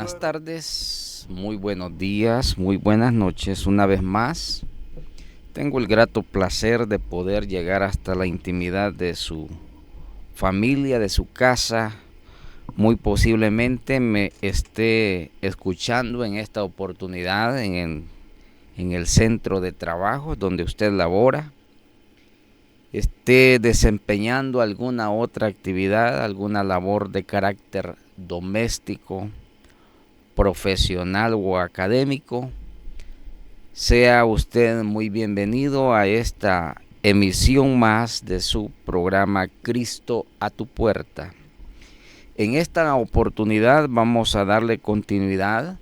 buenas tardes, muy buenos días, muy buenas noches. Una vez más, tengo el grato placer de poder llegar hasta la intimidad de su familia, de su casa. Muy posiblemente me esté escuchando en esta oportunidad en el centro de trabajo donde usted labora. Esté desempeñando alguna otra actividad, alguna labor de carácter doméstico, profesional o académico. Sea usted muy bienvenido a esta emisión más de su programa Cristo a tu puerta. En esta oportunidad vamos a darle continuidad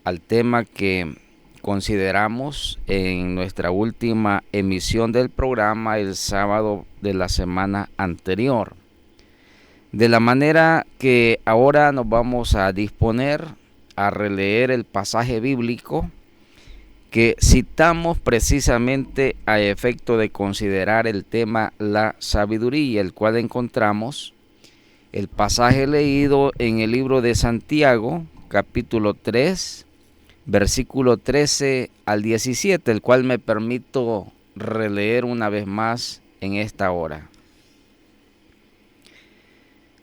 al tema que consideramos en nuestra última emisión del programa el sábado de la semana anterior. De la manera que ahora nos vamos a disponer a releer el pasaje bíblico que citamos precisamente a efecto de considerar el tema la sabiduría, el cual encontramos el pasaje leído en el libro de Santiago, capítulo 3, versículo 13 al 17, el cual me permito releer una vez más en esta hora.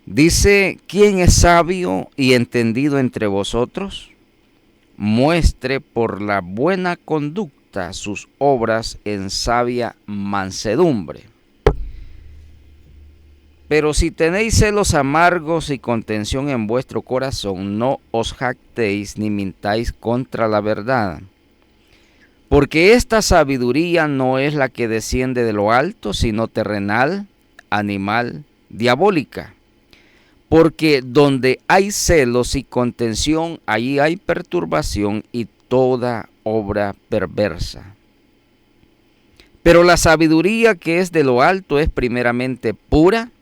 Dice: ¿quién es sabio y entendido entre vosotros? Muestre por la buena conducta sus obras en sabia mansedumbre. Pero si tenéis celos amargos y contención en vuestro corazón, no os jactéis ni mintáis contra la verdad. Porque esta sabiduría no es la que desciende de lo alto, sino terrenal, animal, diabólica. Porque donde hay celos y contención, allí hay perturbación y toda obra perversa. Pero la sabiduría que es de lo alto es primeramente pura,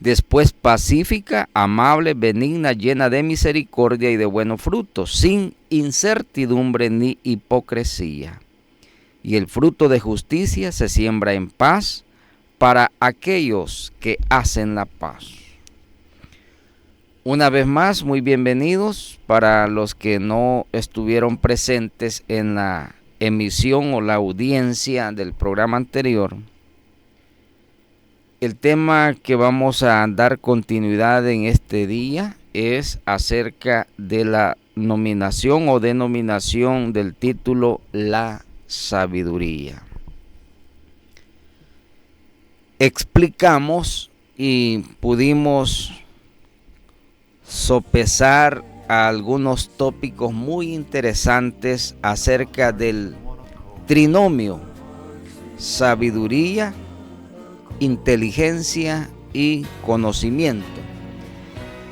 después pacífica, amable, benigna, llena de misericordia y de buenos frutos, sin incertidumbre ni hipocresía. Y el fruto de justicia se siembra en paz para aquellos que hacen la paz. Una vez más, muy bienvenidos para los que no estuvieron presentes en la emisión o la audiencia del programa anterior. El tema que vamos a dar continuidad en este día es acerca de la nominación o denominación del título La Sabiduría. Explicamos y pudimos sopesar algunos tópicos muy interesantes acerca del trinomio sabiduría, inteligencia y conocimiento.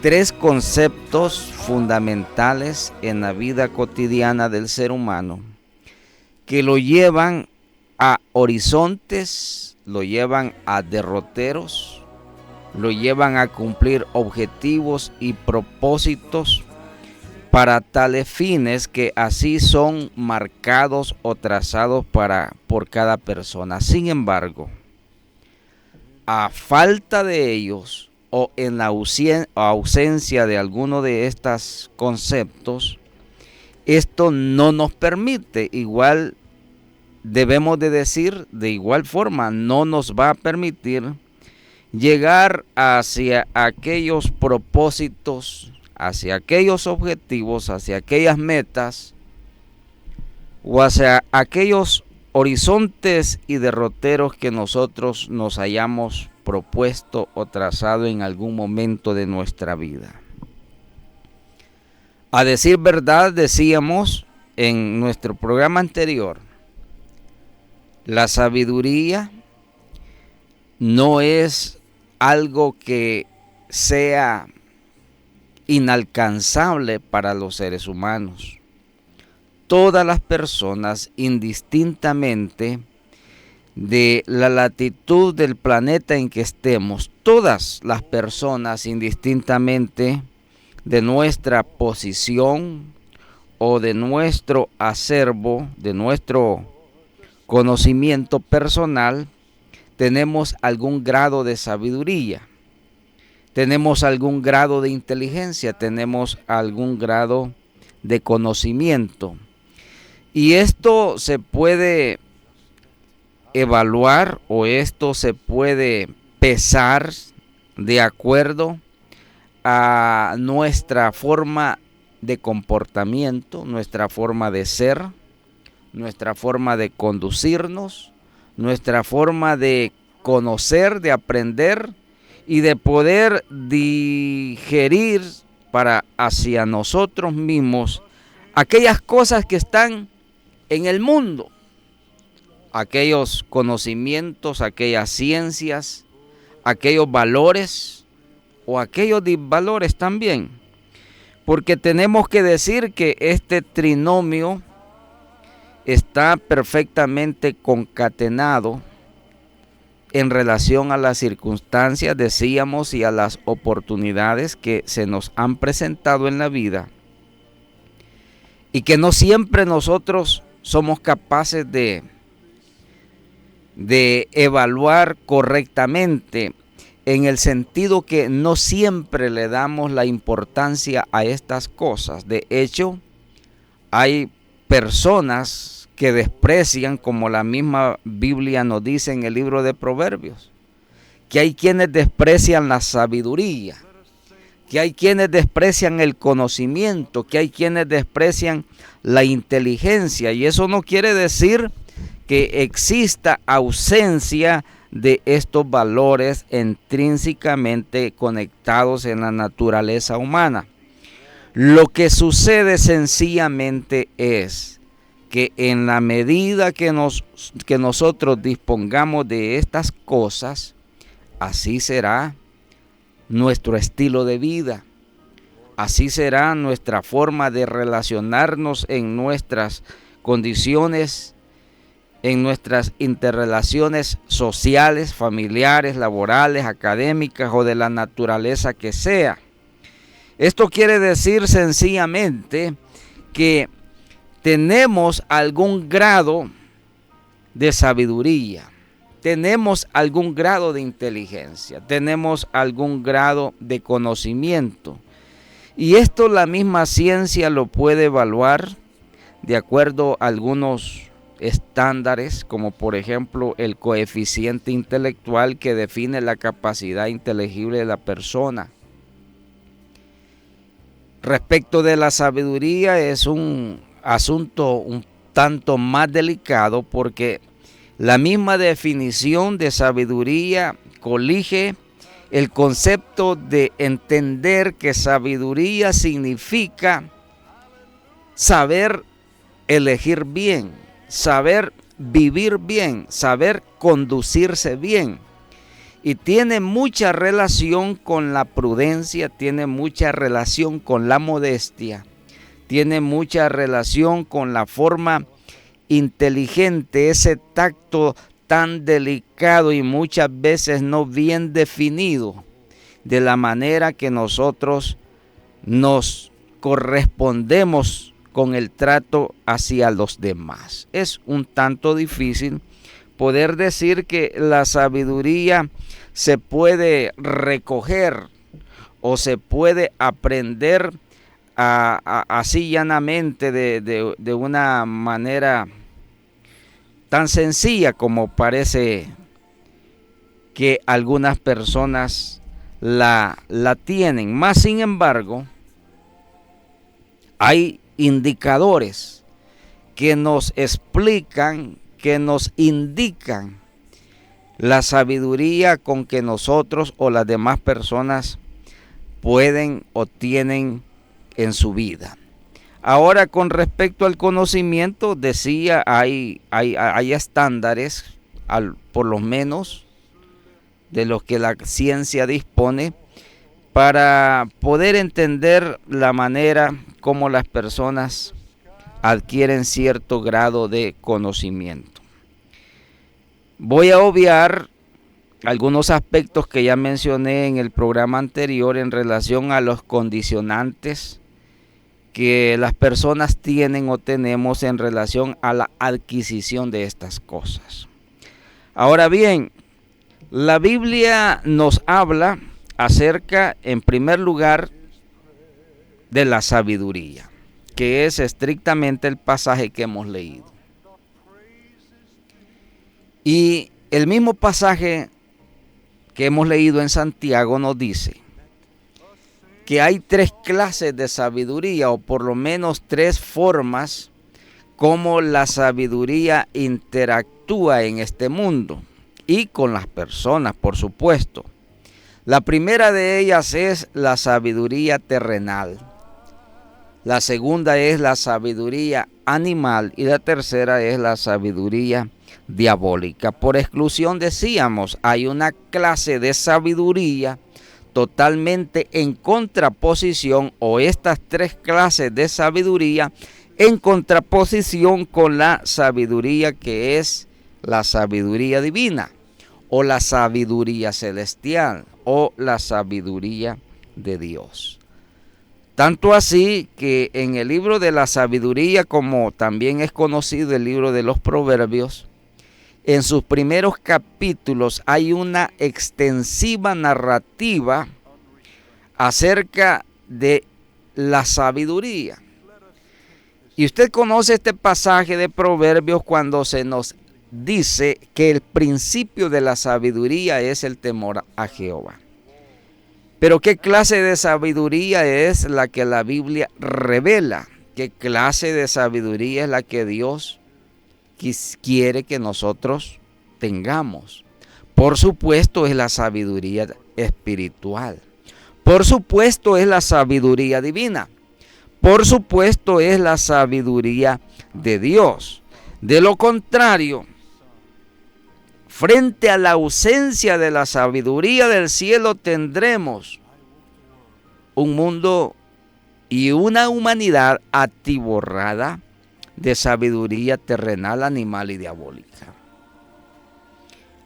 Tres conceptos fundamentales en la vida cotidiana del ser humano que lo llevan a horizontes, lo llevan a derroteros, lo llevan a cumplir objetivos y propósitos para tales fines que así son marcados o trazados por cada persona. Sin embargo, a falta de ellos o en la ausencia de alguno de estos conceptos, esto no nos permite, igual debemos de decir, de igual forma, no nos va a permitir llegar hacia aquellos propósitos, hacia aquellos objetivos, hacia aquellas metas o hacia aquellos horizontes y derroteros que nosotros nos hayamos propuesto o trazado en algún momento de nuestra vida. A decir verdad, decíamos en nuestro programa anterior, la sabiduría no es algo que sea inalcanzable para los seres humanos. Todas las personas, indistintamente de la latitud del planeta en que estemos, todas las personas, indistintamente de nuestra posición o de nuestro acervo, de nuestro conocimiento personal, tenemos algún grado de sabiduría. tenemos algún grado de inteligencia, tenemos algún grado de conocimiento. Y esto se puede evaluar o esto se puede pesar de acuerdo a nuestra forma de comportamiento, nuestra forma de ser, nuestra forma de conducirnos, nuestra forma de conocer, de aprender y de poder digerir para hacia nosotros mismos aquellas cosas que están en el mundo, aquellos conocimientos, aquellas ciencias, aquellos valores o aquellos disvalores también. Porque tenemos que decir que este trinomio está perfectamente concatenado en relación a las circunstancias, decíamos, y a las oportunidades que se nos han presentado en la vida, y que no siempre nosotros somos capaces de evaluar correctamente, en el sentido que no siempre le damos la importancia a estas cosas. De hecho, hay personas que desprecian, como la misma Biblia nos dice en el libro de Proverbios, que hay quienes desprecian la sabiduría, que hay quienes desprecian el conocimiento, que hay quienes desprecian la inteligencia, y eso no quiere decir que exista ausencia de estos valores intrínsecamente conectados en la naturaleza humana. Lo que sucede sencillamente es que en la medida que nosotros dispongamos de estas cosas, así será nuestro estilo de vida, así será nuestra forma de relacionarnos en nuestras condiciones, en nuestras interrelaciones sociales, familiares, laborales, académicas o de la naturaleza que sea. Esto quiere decir sencillamente que tenemos algún grado de sabiduría, tenemos algún grado de inteligencia, tenemos algún grado de conocimiento. Y esto la misma ciencia lo puede evaluar de acuerdo a algunos estándares, como por ejemplo el coeficiente intelectual que define la capacidad inteligible de la persona. Respecto de la sabiduría, es un asunto un tanto más delicado, porque la misma definición de sabiduría colige el concepto de entender que sabiduría significa saber elegir bien, saber vivir bien, saber conducirse bien. Y tiene mucha relación con la prudencia, tiene mucha relación con la modestia, tiene mucha relación con la forma inteligente, ese tacto tan delicado y muchas veces no bien definido, de la manera que nosotros nos correspondemos con el trato hacia los demás. Es un tanto difícil poder decir que la sabiduría se puede recoger o se puede aprender así llanamente de una manera tan sencilla como parece que algunas personas la tienen. Más sin embargo, hay indicadores que nos explican, que nos indican la sabiduría con que nosotros o las demás personas pueden o tienen en su vida. Ahora, con respecto al conocimiento, decía, hay estándares, por lo menos de los que la ciencia dispone, para poder entender la manera como las personas adquieren cierto grado de conocimiento. Voy a obviar algunos aspectos que ya mencioné en el programa anterior en relación a los condicionantes que las personas tienen o tenemos en relación a la adquisición de estas cosas. Ahora bien, la Biblia nos habla acerca, en primer lugar, de la sabiduría, que es estrictamente el pasaje que hemos leído. Y el mismo pasaje que hemos leído en Santiago nos dice que hay tres clases de sabiduría, o por lo menos tres formas como la sabiduría interactúa en este mundo y con las personas, por supuesto. La primera de ellas es la sabiduría terrenal. La segunda es la sabiduría animal y la tercera es la sabiduría diabólica. Por exclusión decíamos, hay una clase de sabiduría totalmente en contraposición, o estas tres clases de sabiduría en contraposición con la sabiduría que es la sabiduría divina, o la sabiduría celestial, o la sabiduría de Dios. Tanto así que en el libro de la sabiduría, como también es conocido el libro de los Proverbios, en sus primeros capítulos hay una extensiva narrativa acerca de la sabiduría. Y usted conoce este pasaje de Proverbios cuando se nos dice que el principio de la sabiduría es el temor a Jehová. Pero ¿qué clase de sabiduría es la que la Biblia revela? ¿Qué clase de sabiduría es la que Dios quiere que nosotros tengamos? Por supuesto es la sabiduría espiritual. Por supuesto es la sabiduría divina. Por supuesto es la sabiduría de Dios. De lo contrario, frente a la ausencia de la sabiduría del cielo, tendremos un mundo y una humanidad atiborrada de sabiduría terrenal, animal y diabólica.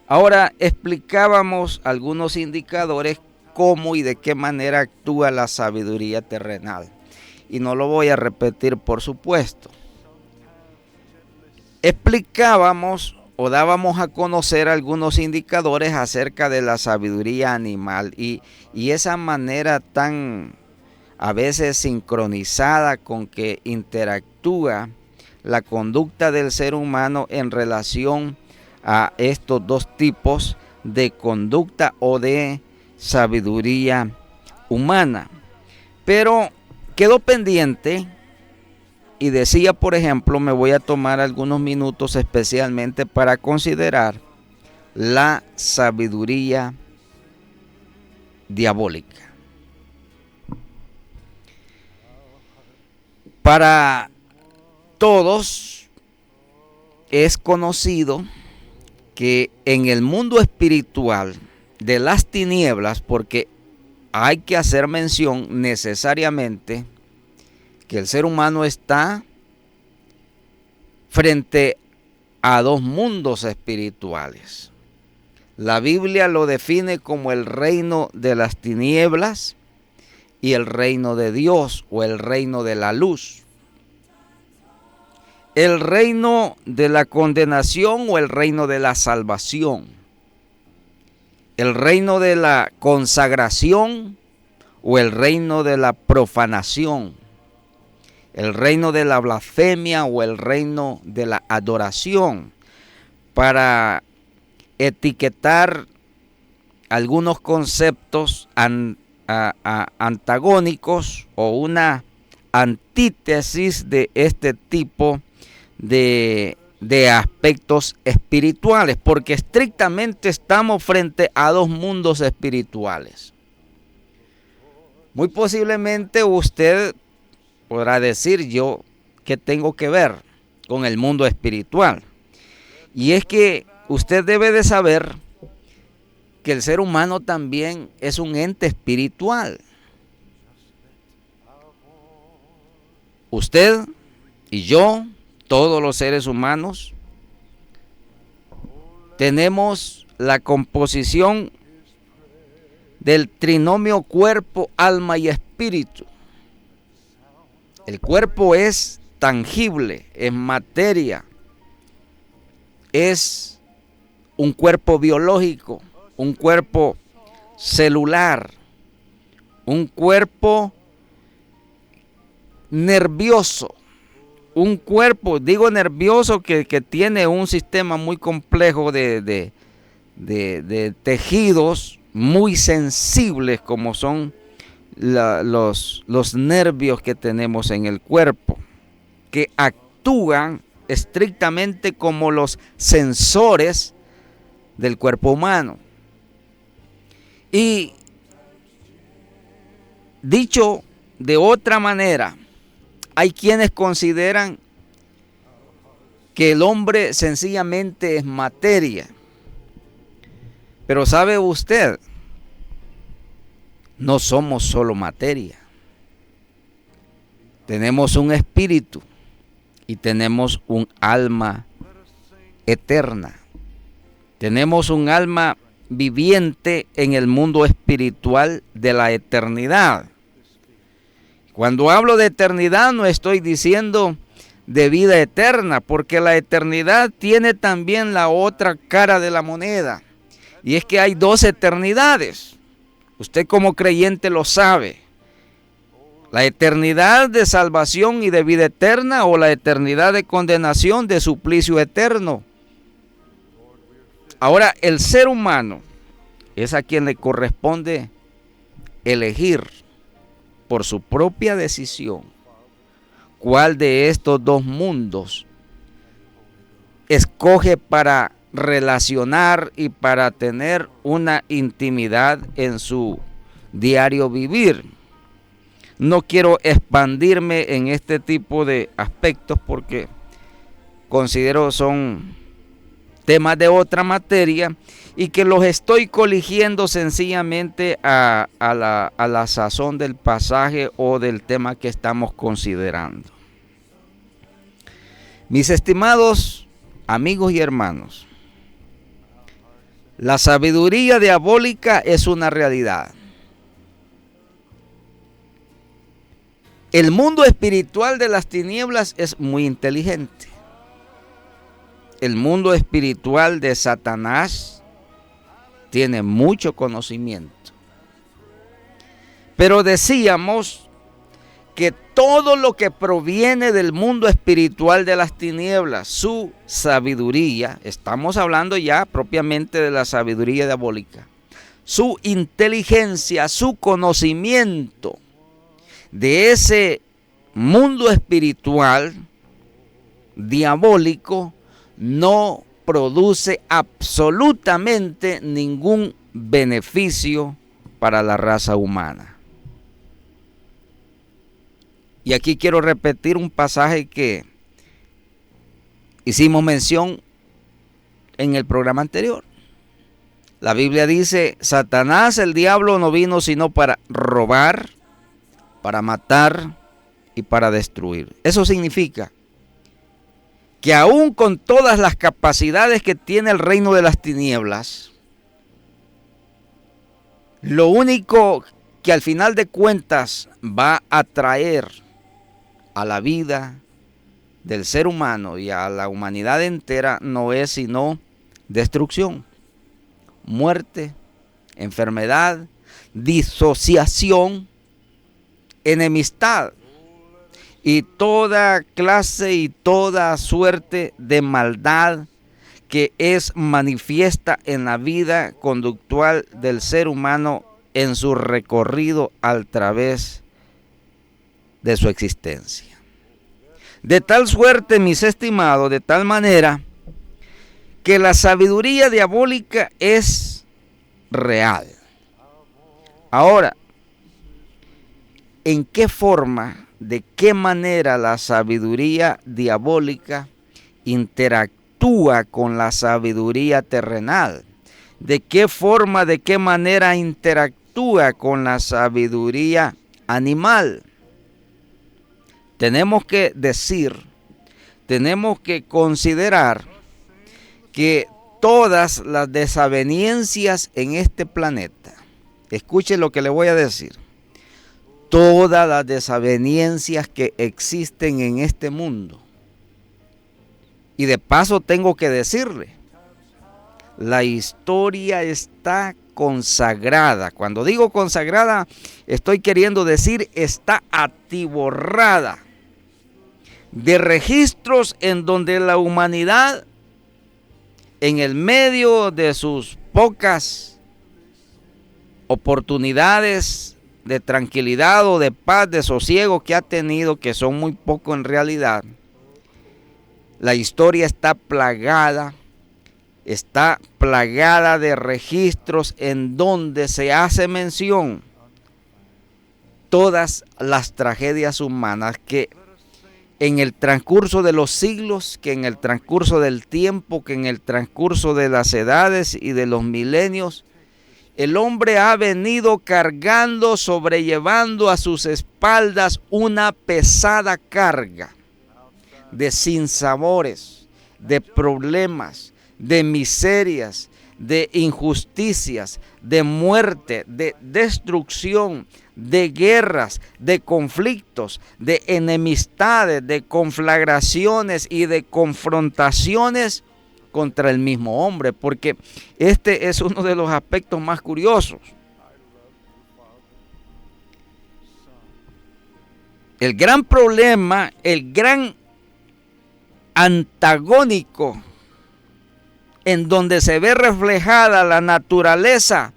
Ahora explicábamos algunos indicadores cómo y de qué manera actúa la sabiduría terrenal. Y no lo voy a repetir, por supuesto. Explicábamos o dábamos a conocer algunos indicadores acerca de la sabiduría animal y esa manera tan a veces sincronizada con que interactúa la conducta del ser humano en relación a estos dos tipos de conducta o de sabiduría humana. Pero quedó pendiente y decía, por ejemplo, me voy a tomar algunos minutos especialmente para considerar la sabiduría diabólica. Para todos es conocido que en el mundo espiritual de las tinieblas, porque hay que hacer mención necesariamente que el ser humano está frente a dos mundos espirituales. La Biblia lo define como el reino de las tinieblas y el reino de Dios, o el reino de la luz. El reino de la condenación o el reino de la salvación. El reino de la consagración o el reino de la profanación. El reino de la blasfemia o el reino de la adoración, para etiquetar algunos conceptos antagónicos o una antítesis de este tipo de aspectos espirituales, porque estrictamente estamos frente a dos mundos espirituales. Muy posiblemente usted podrá decir, yo, ¿qué tengo que ver con el mundo espiritual? Y es que usted debe de saber que el ser humano también es un ente espiritual. Usted y yo, todos los seres humanos, tenemos la composición del trinomio cuerpo, alma y espíritu. El cuerpo es tangible, es materia, es un cuerpo biológico, un cuerpo celular, un cuerpo nervioso, un cuerpo, digo nervioso, que tiene un sistema muy complejo de tejidos muy sensibles, como son los nervios que tenemos en el cuerpo, que actúan estrictamente como los sensores del cuerpo humano. Y dicho de otra manera, hay quienes consideran que el hombre sencillamente es materia. Pero ¿sabe usted? No somos solo materia. Tenemos un espíritu y tenemos un alma eterna. Tenemos un alma viviente en el mundo espiritual de la eternidad. Cuando hablo de eternidad no estoy diciendo de vida eterna, porque la eternidad tiene también la otra cara de la moneda. Y es que hay dos eternidades. Usted como creyente lo sabe. La eternidad de salvación y de vida eterna, o la eternidad de condenación, de suplicio eterno. Ahora, el ser humano es a quien le corresponde elegir por su propia decisión cuál de estos dos mundos escoge para relacionar y para tener una intimidad en su diario vivir. No quiero expandirme en este tipo de aspectos porque considero son temas de otra materia y que los estoy coligiendo sencillamente a la sazón del pasaje o del tema que estamos considerando. Mis estimados amigos y hermanos, la sabiduría diabólica es una realidad. El mundo espiritual de las tinieblas es muy inteligente. El mundo espiritual de Satanás tiene mucho conocimiento. Pero decíamos que todo lo que proviene del mundo espiritual de las tinieblas, su sabiduría, estamos hablando ya propiamente de la sabiduría diabólica, su inteligencia, su conocimiento de ese mundo espiritual diabólico, no produce absolutamente ningún beneficio para la raza humana. Y aquí quiero repetir un pasaje que hicimos mención en el programa anterior. La Biblia dice: Satanás, el diablo, no vino sino para robar, para matar y para destruir. Eso significa que aún con todas las capacidades que tiene el reino de las tinieblas, lo único que al final de cuentas va a traer a la vida del ser humano y a la humanidad entera no es sino destrucción, muerte, enfermedad, disociación, enemistad y toda clase y toda suerte de maldad que es manifiesta en la vida conductual del ser humano en su recorrido a través de su existencia. De tal suerte, mis estimados, de tal manera que la sabiduría diabólica es real. Ahora, ¿en qué forma, de qué manera la sabiduría diabólica interactúa con la sabiduría terrenal? ¿De qué forma, de qué manera interactúa con la sabiduría animal? Tenemos que decir, tenemos que considerar que todas las desavenencias en este planeta, escuche lo que le voy a decir, todas las desavenencias que existen en este mundo, y de paso tengo que decirle, la historia está consagrada. Cuando digo consagrada, estoy queriendo decir está atiborrada de registros en donde la humanidad, en el medio de sus pocas oportunidades de tranquilidad o de paz, de sosiego que ha tenido, que son muy poco en realidad, la historia está plagada de registros en donde se hace mención todas las tragedias humanas que en el transcurso de los siglos, que en el transcurso del tiempo, que en el transcurso de las edades y de los milenios, el hombre ha venido cargando, sobrellevando a sus espaldas una pesada carga de sinsabores, de problemas, de miserias, de injusticias, de muerte, de destrucción, de guerras, de conflictos, de enemistades, de conflagraciones y de confrontaciones contra el mismo hombre, porque este es uno de los aspectos más curiosos. El gran problema, el gran antagónico en donde se ve reflejada la naturaleza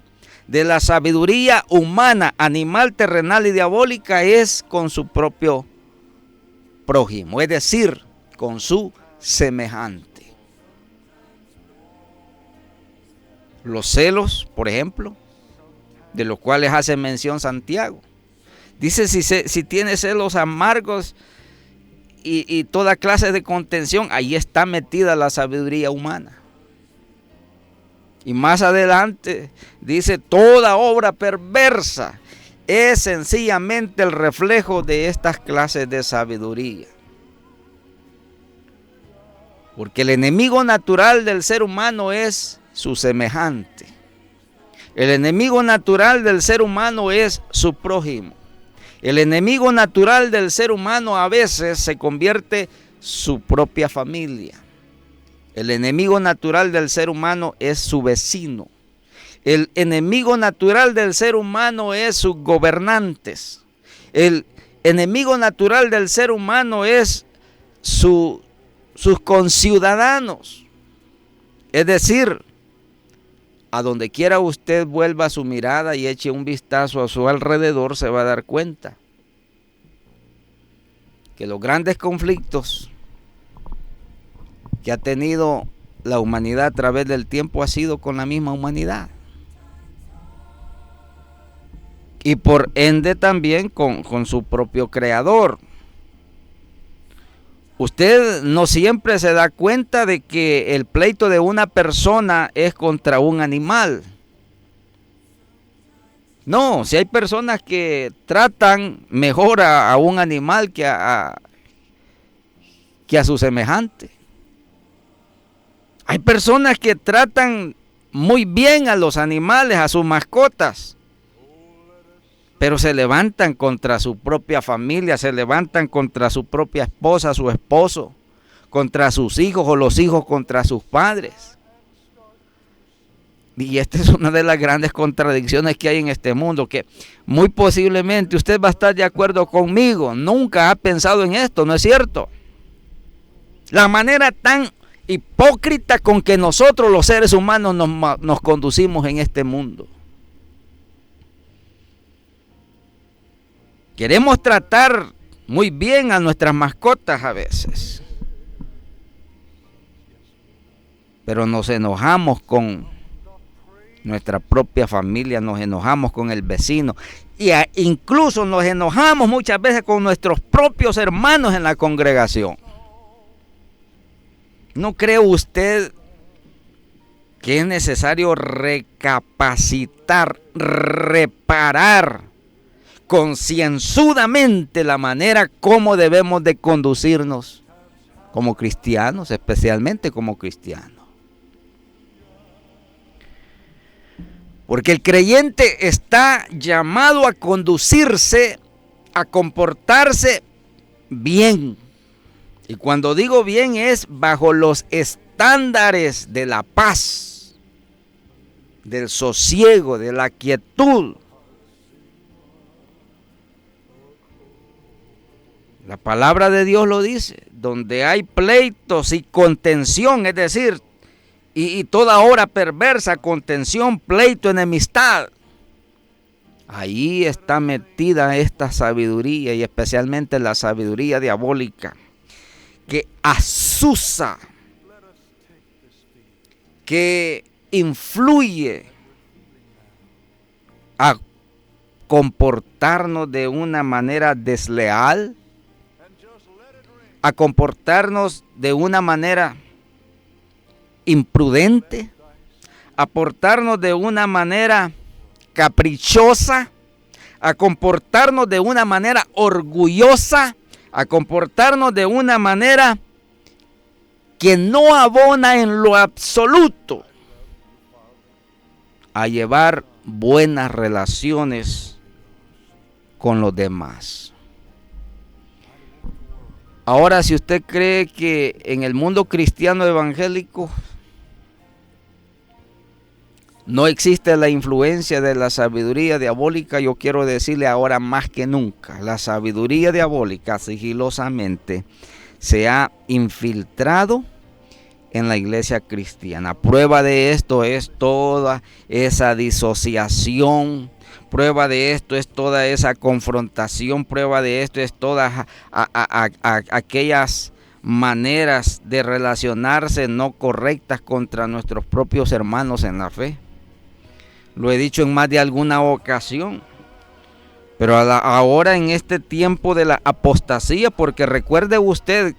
de la sabiduría humana, animal, terrenal y diabólica es con su propio prójimo, es decir, con su semejante. Los celos, por ejemplo, de los cuales hace mención Santiago. Dice, si tiene celos amargos y toda clase de contención, ahí está metida la sabiduría humana. Y más adelante dice, toda obra perversa es sencillamente el reflejo de estas clases de sabiduría. Porque el enemigo natural del ser humano es su semejante. El enemigo natural del ser humano es su prójimo. El enemigo natural del ser humano a veces se convierte su propia familia. El enemigo natural del ser humano es su vecino. El enemigo natural del ser humano es sus gobernantes. El enemigo natural del ser humano es sus conciudadanos. Es decir, a donde quiera usted vuelva su mirada y eche un vistazo a su alrededor, se va a dar cuenta que los grandes conflictos que ha tenido la humanidad a través del tiempo ha sido con la misma humanidad. Y por ende también con su propio creador. Usted no siempre se da cuenta de que el pleito de una persona es contra un animal. No, si hay personas que tratan mejor a un animal que a su semejante. Hay personas que tratan muy bien a los animales, a sus mascotas, pero se levantan contra su propia familia, se levantan contra su propia esposa, su esposo, contra sus hijos o los hijos contra sus padres. Y esta es una de las grandes contradicciones que hay en este mundo, que muy posiblemente usted va a estar de acuerdo conmigo, nunca ha pensado en esto, ¿no es cierto? La manera tan hipócrita con que nosotros los seres humanos nos conducimos en este mundo. Queremos tratar muy bien a nuestras mascotas a veces, pero nos enojamos con nuestra propia familia, nos enojamos con el vecino y incluso nos enojamos muchas veces con nuestros propios hermanos en la congregación. ¿No cree usted que es necesario recapacitar, reparar concienzudamente la manera como debemos de conducirnos como cristianos, especialmente como cristianos? Porque el creyente está llamado a conducirse, a comportarse bien. Y cuando digo bien es bajo los estándares de la paz, del sosiego, de la quietud. La palabra de Dios lo dice, donde hay pleitos y contención, es decir, y toda obra perversa, contención, pleito, enemistad. Ahí está metida esta sabiduría, y especialmente la sabiduría diabólica, que azuza, que influye a comportarnos de una manera desleal, a comportarnos de una manera imprudente, a portarnos de una manera caprichosa, a comportarnos de una manera orgullosa, a comportarnos de una manera que no abona en lo absoluto a llevar buenas relaciones con los demás. Ahora, si usted cree que en el mundo cristiano evangélico no existe la influencia de la sabiduría diabólica, yo quiero decirle ahora más que nunca, la sabiduría diabólica sigilosamente se ha infiltrado en la iglesia cristiana. Prueba de esto es toda esa disociación, prueba de esto es toda esa confrontación, prueba de esto es todas aquellas maneras de relacionarse no correctas contra nuestros propios hermanos en la fe. Lo he dicho en más de alguna ocasión, pero ahora en este tiempo de la apostasía, porque recuerde usted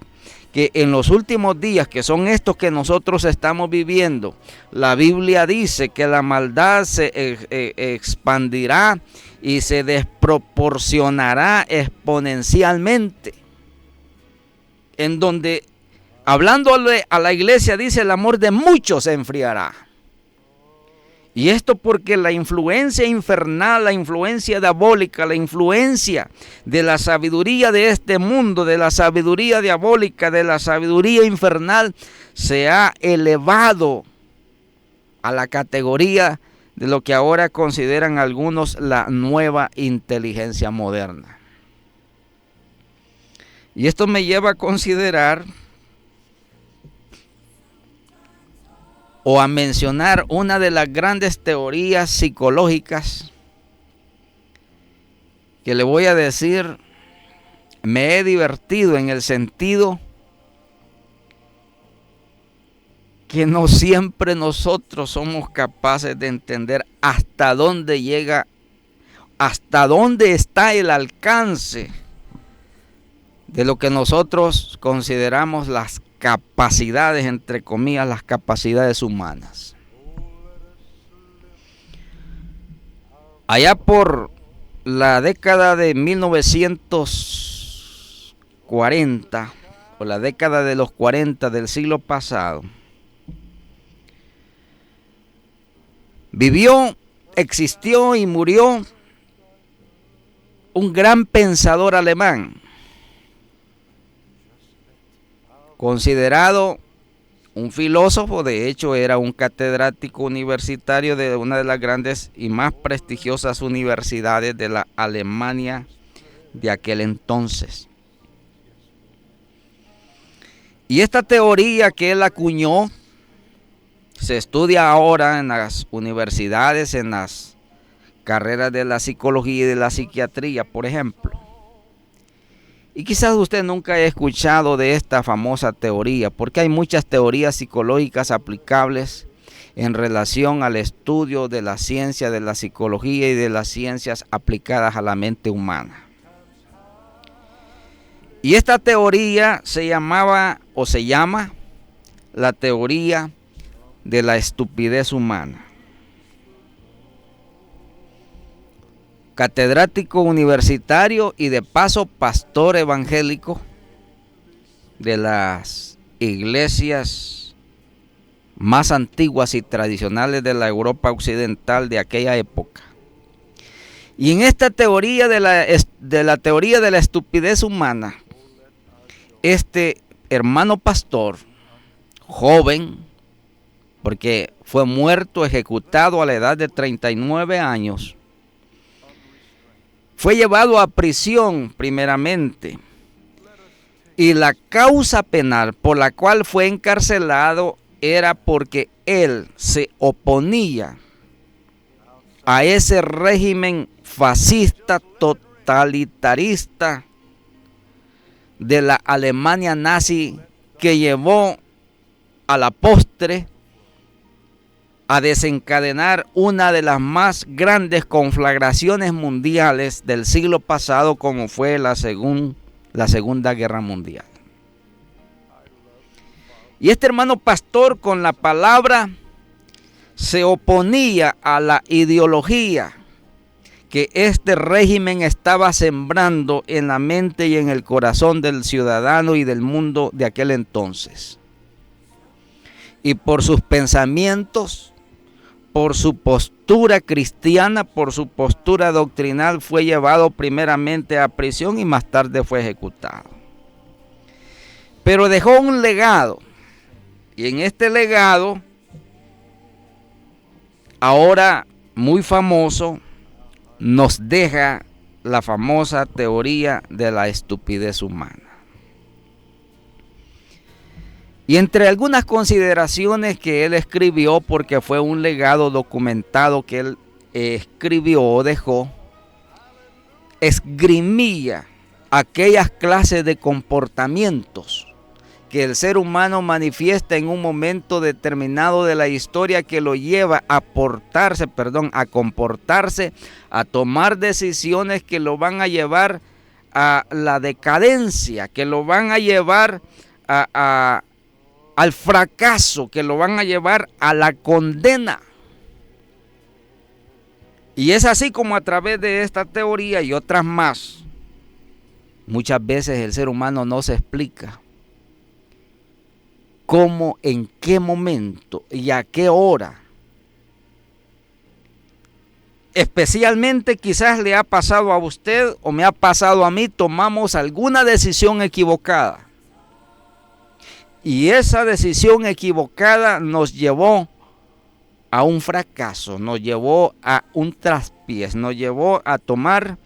que en los últimos días, que son estos que nosotros estamos viviendo, la Biblia dice que la maldad se expandirá y se desproporcionará exponencialmente, en donde, hablándole a la iglesia, dice el amor de muchos se enfriará. Y esto porque la influencia infernal, la influencia diabólica, la influencia de la sabiduría de este mundo, de la sabiduría diabólica, de la sabiduría infernal, se ha elevado a la categoría de lo que ahora consideran algunos la nueva inteligencia moderna. Y esto me lleva a considerar o a mencionar una de las grandes teorías psicológicas que le voy a decir, me he divertido en el sentido que no siempre nosotros somos capaces de entender hasta dónde llega, hasta dónde está el alcance de lo que nosotros consideramos las capacidades, entre comillas, las capacidades humanas. Allá por la década de 1940, o la década de los 40 del siglo pasado, vivió, existió y murió un gran pensador alemán, considerado un filósofo. De hecho era un catedrático universitario de una de las grandes y más prestigiosas universidades de la Alemania de aquel entonces. Y esta teoría que él acuñó se estudia ahora en las universidades, en las carreras de la psicología y de la psiquiatría, por ejemplo. Y quizás usted nunca haya escuchado de esta famosa teoría, porque hay muchas teorías psicológicas aplicables en relación al estudio de la ciencia de la psicología y de las ciencias aplicadas a la mente humana. Y esta teoría se llamaba o se llama la teoría de la estupidez humana. Catedrático universitario y de paso pastor evangélico de las iglesias más antiguas y tradicionales de la Europa occidental de aquella época. Y en esta teoría de la teoría de la estupidez humana, este hermano pastor, joven, porque fue muerto, ejecutado a la edad de 39 años. Fue llevado a prisión primeramente. Y la causa penal por la cual fue encarcelado era porque él se oponía a ese régimen fascista totalitarista de la Alemania nazi que llevó a la postre a desencadenar una de las más grandes conflagraciones mundiales del siglo pasado, como fue la Segunda Guerra Mundial. Y este hermano pastor, con la palabra, se oponía a la ideología que este régimen estaba sembrando en la mente y en el corazón del ciudadano y del mundo de aquel entonces. Y por sus pensamientos, por su postura cristiana, por su postura doctrinal, fue llevado primeramente a prisión y más tarde fue ejecutado. Pero dejó un legado, y en este legado, ahora muy famoso, nos deja la famosa teoría de la estupidez humana. Y entre algunas consideraciones que él escribió, porque fue un legado documentado que él escribió o dejó, esgrimía aquellas clases de comportamientos que el ser humano manifiesta en un momento determinado de la historia que lo lleva a comportarse, a tomar decisiones que lo van a llevar a la decadencia, que lo van a llevar al fracaso, que lo van a llevar a la condena. Y es así como a través de esta teoría y otras más, muchas veces el ser humano no se explica cómo, en qué momento y a qué hora, especialmente quizás le ha pasado a usted o me ha pasado a mí, tomamos alguna decisión equivocada. Y esa decisión equivocada nos llevó a un fracaso, nos llevó a un traspiés, nos llevó a tomar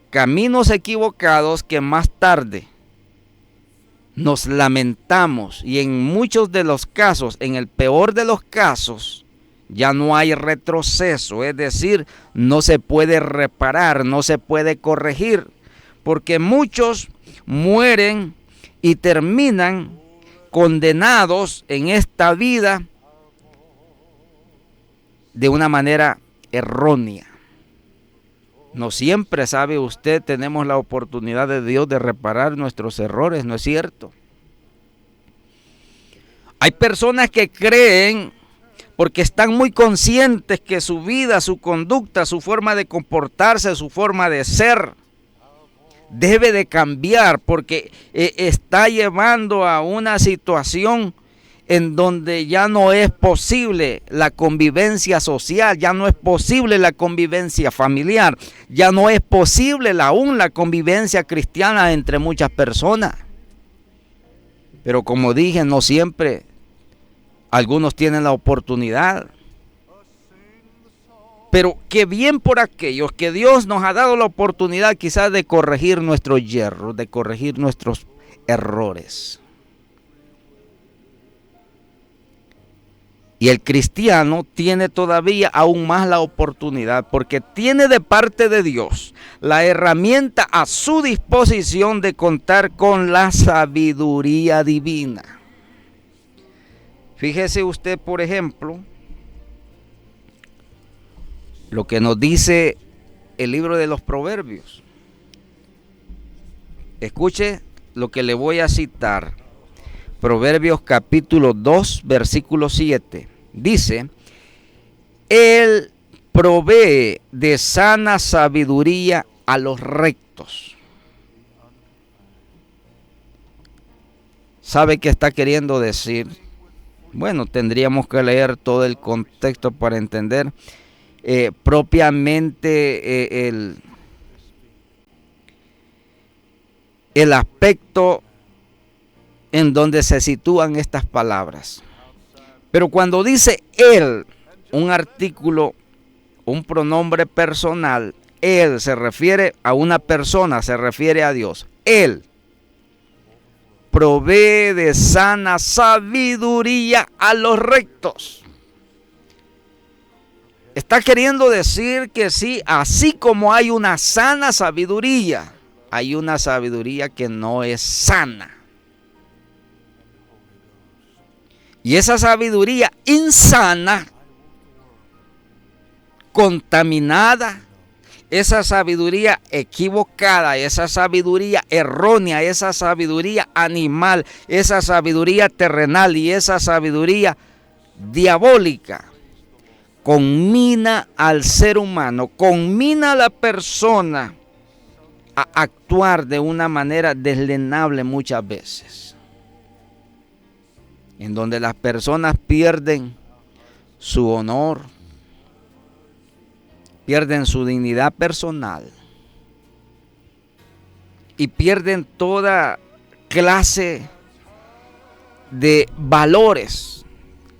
caminos equivocados que más tarde nos lamentamos, y en muchos de los casos, en el peor de los casos, ya no hay retroceso, es decir, no se puede reparar, no se puede corregir, porque muchos mueren y terminan condenados en esta vida de una manera errónea. No siempre, sabe usted, tenemos la oportunidad de Dios de reparar nuestros errores, ¿no es cierto? Hay personas que creen, porque están muy conscientes que su vida, su conducta, su forma de comportarse, su forma de ser, debe de cambiar, porque está llevando a una situación en donde ya no es posible la convivencia social, ya no es posible la convivencia familiar, ya no es posible aún la convivencia cristiana entre muchas personas. Pero como dije, no siempre algunos tienen la oportunidad. Pero qué bien por aquellos que Dios nos ha dado la oportunidad quizás de corregir nuestros yerros, de corregir nuestros errores. Y el cristiano tiene todavía aún más la oportunidad, porque tiene de parte de Dios la herramienta a su disposición de contar con la sabiduría divina. Fíjese usted, por ejemplo, lo que nos dice el libro de los Proverbios. Escuche lo que le voy a citar. Proverbios capítulo 2, versículo 7. Dice: Él provee de sana sabiduría a los rectos. ¿Sabe qué está queriendo decir? Bueno, tendríamos que leer todo el contexto para entender propiamente el aspecto en donde se sitúan estas palabras. Pero cuando dice él, un artículo, un pronombre personal, él se refiere a una persona, se refiere a Dios. Él provee de sana sabiduría a los rectos. Está queriendo decir que sí, así como hay una sana sabiduría, hay una sabiduría que no es sana. Y esa sabiduría insana, contaminada, esa sabiduría equivocada, esa sabiduría errónea, esa sabiduría animal, esa sabiduría terrenal y esa sabiduría diabólica, conmina al ser humano, conmina a la persona a actuar de una manera deslenable muchas veces, en donde las personas pierden su honor, pierden su dignidad personal y pierden toda clase de valores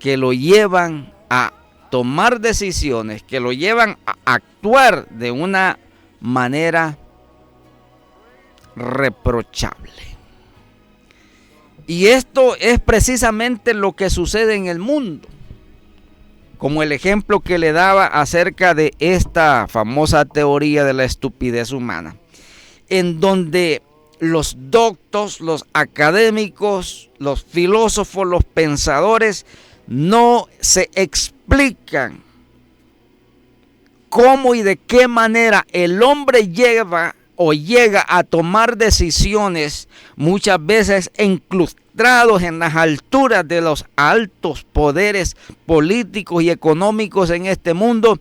que lo llevan a tomar decisiones, que lo llevan a actuar de una manera reprochable. Y esto es precisamente lo que sucede en el mundo. Como el ejemplo que le daba acerca de esta famosa teoría de la estupidez humana, en donde los doctos, los académicos, los filósofos, los pensadores no se explican cómo y de qué manera el hombre llega a tomar decisiones muchas veces incrustados en las alturas de los altos poderes políticos y económicos en este mundo,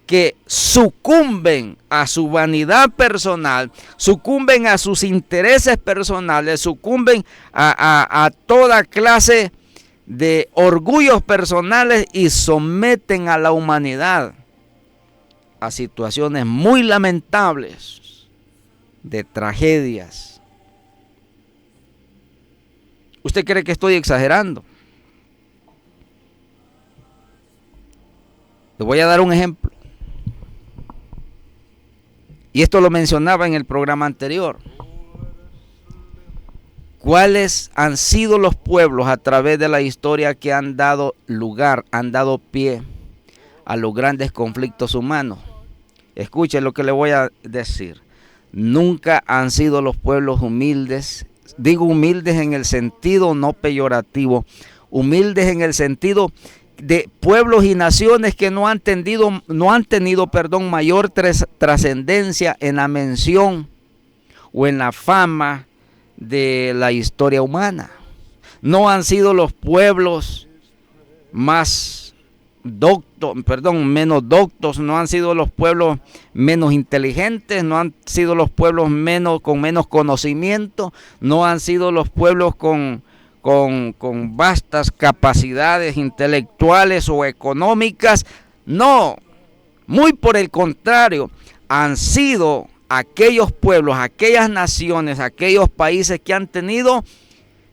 que sucumben a su vanidad personal, sucumben a sus intereses personales, sucumben a toda clase de orgullos personales y someten a la humanidad a situaciones muy lamentables, de tragedias. ¿Usted cree que estoy exagerando? Le voy a dar un ejemplo. Y esto lo mencionaba en el programa anterior. ¿Cuáles han sido los pueblos a través de la historia que han dado lugar, han dado pie a los grandes conflictos humanos? Escuche lo que le voy a decir. Nunca han sido los pueblos humildes, digo humildes en el sentido no peyorativo, humildes en el sentido de pueblos y naciones que no han tenido mayor trascendencia en la mención o en la fama de la historia humana. No han sido los pueblos menos doctos, no han sido los pueblos menos inteligentes, no han sido los pueblos con menos conocimiento, no han sido los pueblos con vastas capacidades intelectuales o económicas. No, muy por el contrario, han sido aquellos pueblos, aquellas naciones, aquellos países que han tenido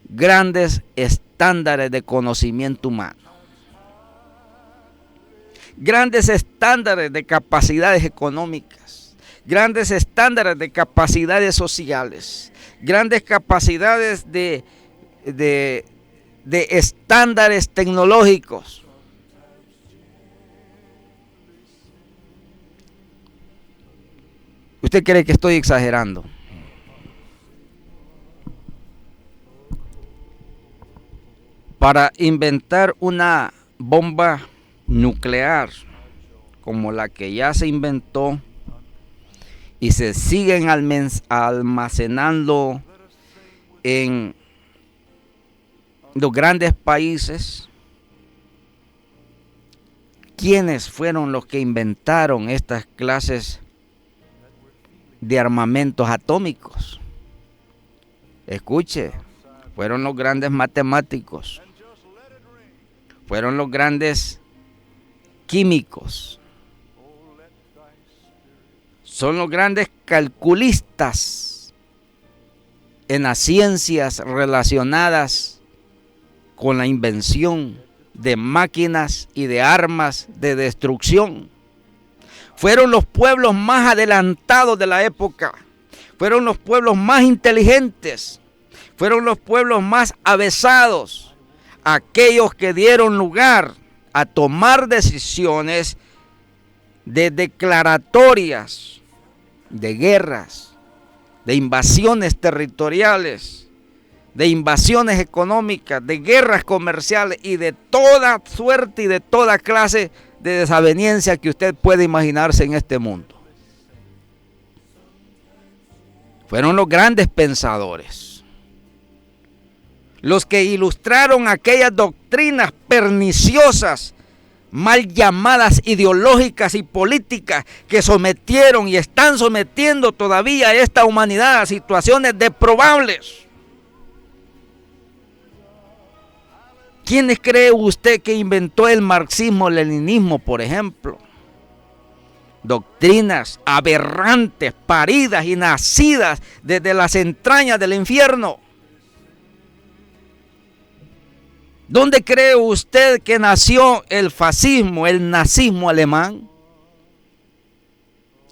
grandes estándares de conocimiento humano, grandes estándares de capacidades económicas, grandes estándares de capacidades sociales, grandes capacidades de estándares tecnológicos. ¿Usted cree que estoy exagerando? Para inventar una bomba nuclear como la que ya se inventó y se siguen almacenando en los grandes países, ¿quiénes fueron los que inventaron estas clases de armamentos atómicos? Escuche, fueron los grandes matemáticos, fueron los grandes químicos, son los grandes calculistas en las ciencias relacionadas con la invención de máquinas y de armas de destrucción. Fueron los pueblos más adelantados de la época. Fueron los pueblos más inteligentes. Fueron los pueblos más avesados. Aquellos que dieron lugar a tomar decisiones de declaratorias, de guerras, de invasiones territoriales, de invasiones económicas, de guerras comerciales y de toda suerte y de toda clase de desaveniencia que usted puede imaginarse en este mundo. Fueron los grandes pensadores, los que ilustraron aquellas doctrinas perniciosas, mal llamadas ideológicas y políticas, que sometieron y están sometiendo todavía a esta humanidad a situaciones deprobables. ¿Quiénes cree usted que inventó el marxismo-leninismo, por ejemplo? Doctrinas aberrantes, paridas y nacidas desde las entrañas del infierno. ¿Dónde cree usted que nació el fascismo, el nazismo alemán?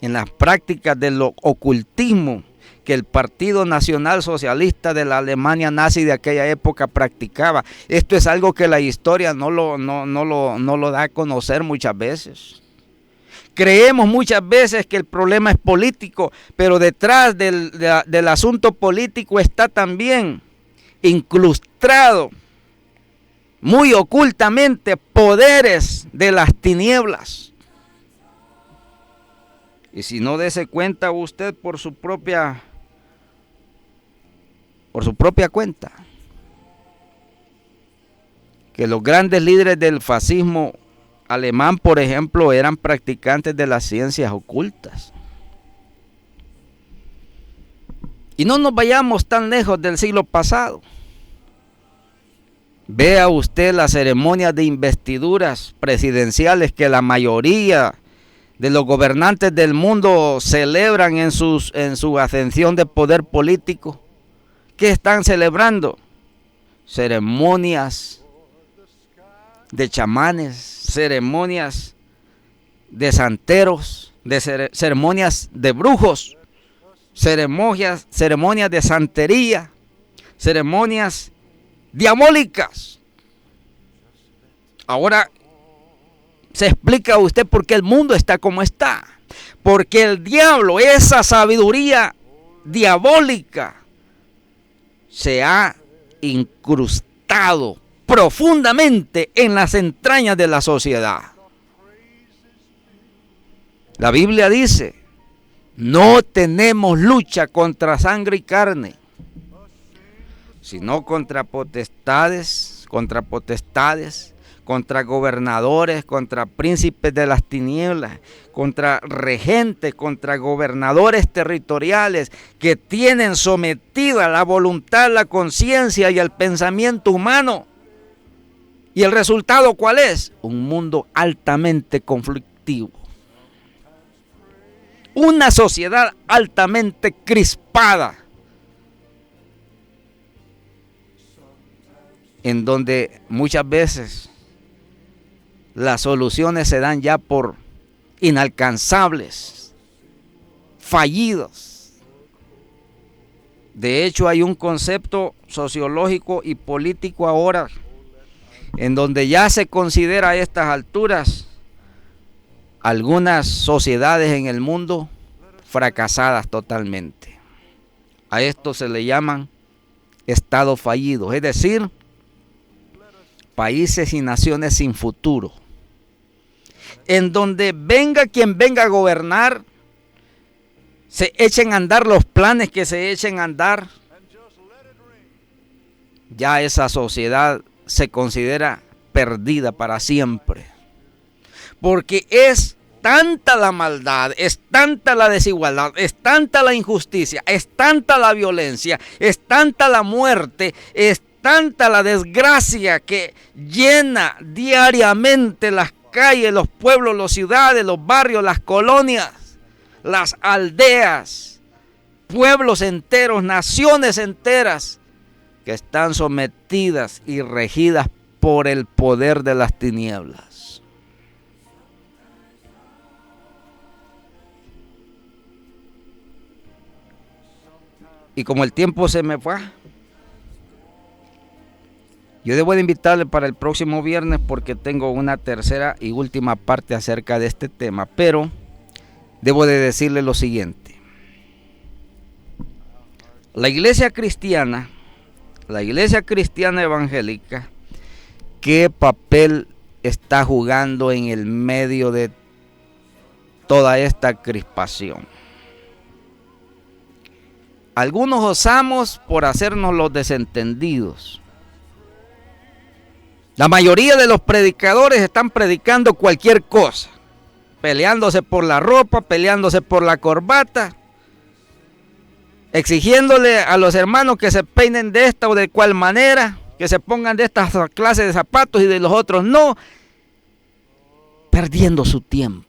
En las prácticas del ocultismo que el Partido Nacional Socialista de la Alemania nazi de aquella época practicaba. Esto es algo que la historia no lo da a conocer muchas veces. Creemos muchas veces que el problema es político, pero detrás del asunto político está también incrustado muy ocultamente poderes de las tinieblas. Y si no, dése cuenta usted por su propia cuenta, que los grandes líderes del fascismo alemán, por ejemplo, eran practicantes de las ciencias ocultas. Y no nos vayamos tan lejos del siglo pasado. Vea usted las ceremonias de investiduras presidenciales que la mayoría de los gobernantes del mundo celebran en su ascensión de poder político. ¿Qué están celebrando? Ceremonias de chamanes, ceremonias de santeros, ceremonias de brujos, ceremonias de santería, ceremonias diabólicas. Ahora se explica a usted por qué el mundo está como está. Porque el diablo, esa sabiduría diabólica, se ha incrustado profundamente en las entrañas de la sociedad. La Biblia dice: no tenemos lucha contra sangre y carne, sino contra potestades, contra gobernadores, contra príncipes de las tinieblas, contra regentes, contra gobernadores territoriales que tienen sometida la voluntad, la conciencia y el pensamiento humano. ¿Y el resultado cuál es? Un mundo altamente conflictivo. Una sociedad altamente crispada, en donde muchas veces las soluciones se dan ya por inalcanzables, fallidos. De hecho, hay un concepto sociológico y político ahora en donde ya se considera a estas alturas algunas sociedades en el mundo fracasadas totalmente. A esto se le llaman estados fallidos, es decir, países y naciones sin futuro, en donde venga quien venga a gobernar, se echen a andar los planes que se echen a andar, ya esa sociedad se considera perdida para siempre. Porque es tanta la maldad, es tanta la desigualdad, es tanta la injusticia, es tanta la violencia, es tanta la muerte, es tanta la desgracia que llena diariamente las calles, los pueblos, las ciudades, los barrios, las colonias, las aldeas, pueblos enteros, naciones enteras que están sometidas y regidas por el poder de las tinieblas. Y como el tiempo se me fue, yo debo de invitarle para el próximo viernes porque tengo una tercera y última parte acerca de este tema, pero debo de decirle lo siguiente. La iglesia cristiana evangélica, ¿qué papel está jugando en el medio de toda esta crispación? Algunos osamos por hacernos los desentendidos. La mayoría de los predicadores están predicando cualquier cosa, peleándose por la ropa, peleándose por la corbata, exigiéndole a los hermanos que se peinen de esta o de cual manera, que se pongan de estas clases de zapatos y de los otros no, perdiendo su tiempo.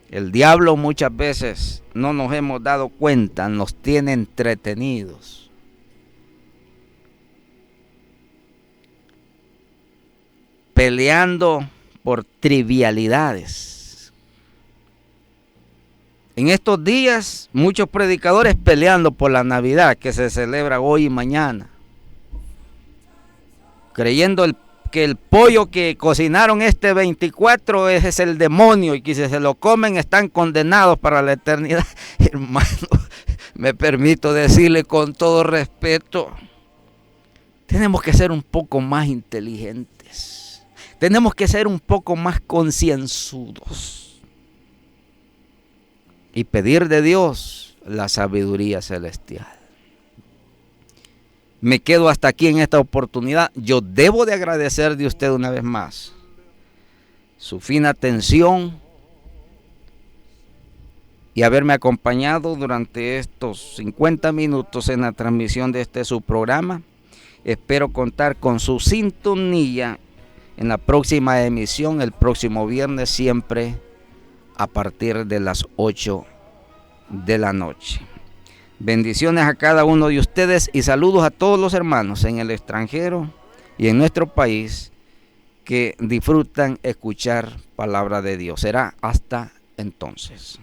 El diablo muchas veces, no nos hemos dado cuenta, nos tiene entretenidos. Peleando por trivialidades. En estos días, muchos predicadores peleando por la Navidad que se celebra hoy y mañana, creyendo que el pollo que cocinaron este 24 es el demonio y que si se lo comen están condenados para la eternidad. Hermano, me permito decirle con todo respeto, tenemos que ser un poco más inteligentes. Tenemos que ser un poco más concienzudos y pedir de Dios la sabiduría celestial. Me quedo hasta aquí en esta oportunidad. Yo debo de agradecer de usted una vez más su fina atención y haberme acompañado durante estos 50 minutos en la transmisión de su programa. Espero contar con su sintonía en la próxima emisión, el próximo viernes, siempre a partir de las 8 de la noche. Bendiciones a cada uno de ustedes y saludos a todos los hermanos en el extranjero y en nuestro país que disfrutan escuchar palabra de Dios. Será hasta entonces.